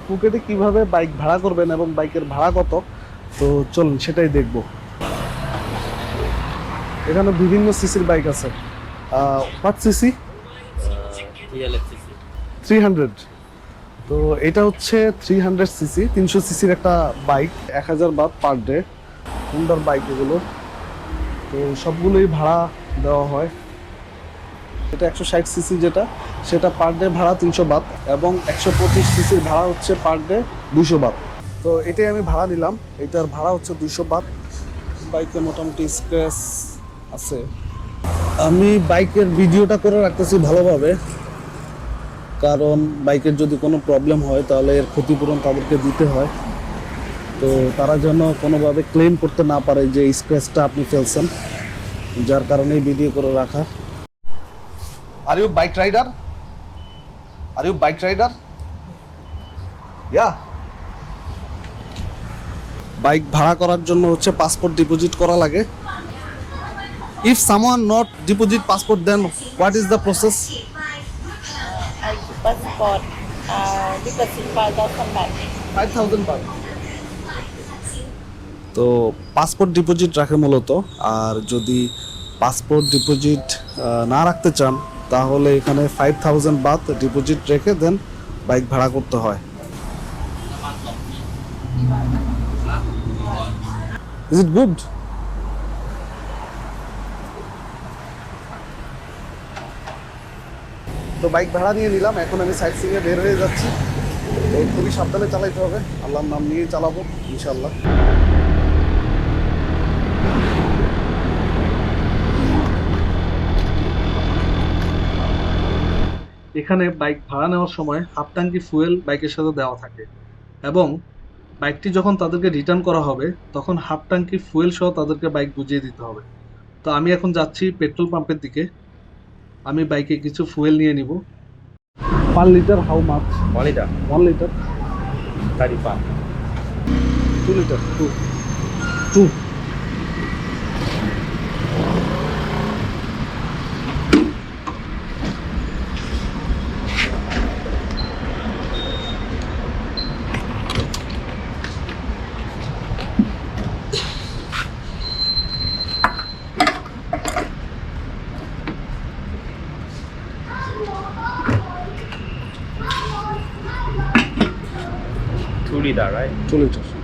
ফুকেটে কিভাবে বাইক ভাড়া করবেন এবং বাইকের ভাড়া কত, তো চলুন সেটাই দেখব। এখানে বিভিন্ন সিসির বাইক আছে। 5 সিসি 300। তো এটা হচ্ছে 300 সিসি, 300 সিসির একটা বাইক, 1000 বাদ পার ডে। সুন্দর বাইক এগুলো, তো সবগুলোই ভাড়া দেওয়া হয়। এটা 160 সিসি যেটা, সেটা পার ডে ভাড়া 300 বাত, এবং 125 সিসির ভাড়া হচ্ছে পার ডে 200 বাত। তো এটাই আমি ভাড়া নিলাম, এটার ভাড়া হচ্ছে 200 বাত। বাইকে মোটামুটি স্ক্র্যাচ আছে। আমি বাইকের ভিডিওটা করে রাখতেছি ভালোভাবে, কারণ বাইকের যদি কোনো প্রবলেম হয় তাহলে এর ক্ষতিপূরণ তাদেরকে দিতে হয়। তো তারা যেন কোনোভাবে ক্লেম করতে না পারে যে স্ক্র্যাচটা আপনি ফেলছেন, যার কারণে ভিডিও করে রাখা। Are you bike rider? Are you bike rider? Yeah. Bike ভাড়া করার জন্য হচ্ছে পাসপোর্ট ডিপোজিট করা লাগে। If someone not deposit passport, then what is the process? I passport deposit 5,000 baht. 5000 but. তো পাসপোর্ট ডিপোজিট রাখে মূলত। আর যদি পাসপোর্ট ডিপোজিট না রাখতে চান তাহলে এখানে 5000 বাত ডিপোজিট রেখে দেন বাইক ভাড়া করতে হয়। Is it good? তো বাইক ভাড়া নিয়ে নিলাম, এখন আমি সাইট সিইংয়ে বের হয়ে যাচ্ছি। তো খুবই সাবধানে চালাইতে হবে, আল্লাহর নাম নিয়ে চালাবো ইনশাল্লাহ। এখানে বাইক ভাড়া নেওয়ার সময় হাফ ট্যাঙ্কি ফুয়েল বাইকের সাথে দেওয়া থাকে, এবং বাইকটি যখন তাদেরকে রিটার্ন করা হবে তখন হাফ ট্যাঙ্কি ফুয়েল সহ তাদেরকে বাইক বুঝিয়ে দিতে হবে। তো আমি এখন যাচ্ছি পেট্রোল পাম্পের দিকে, আমি বাইকে কিছু ফুয়েল নিয়ে নিব। Per litre how much? 1 liter, 1 litre, 35. 2 litre, 2 2 liter, right? 2 litre.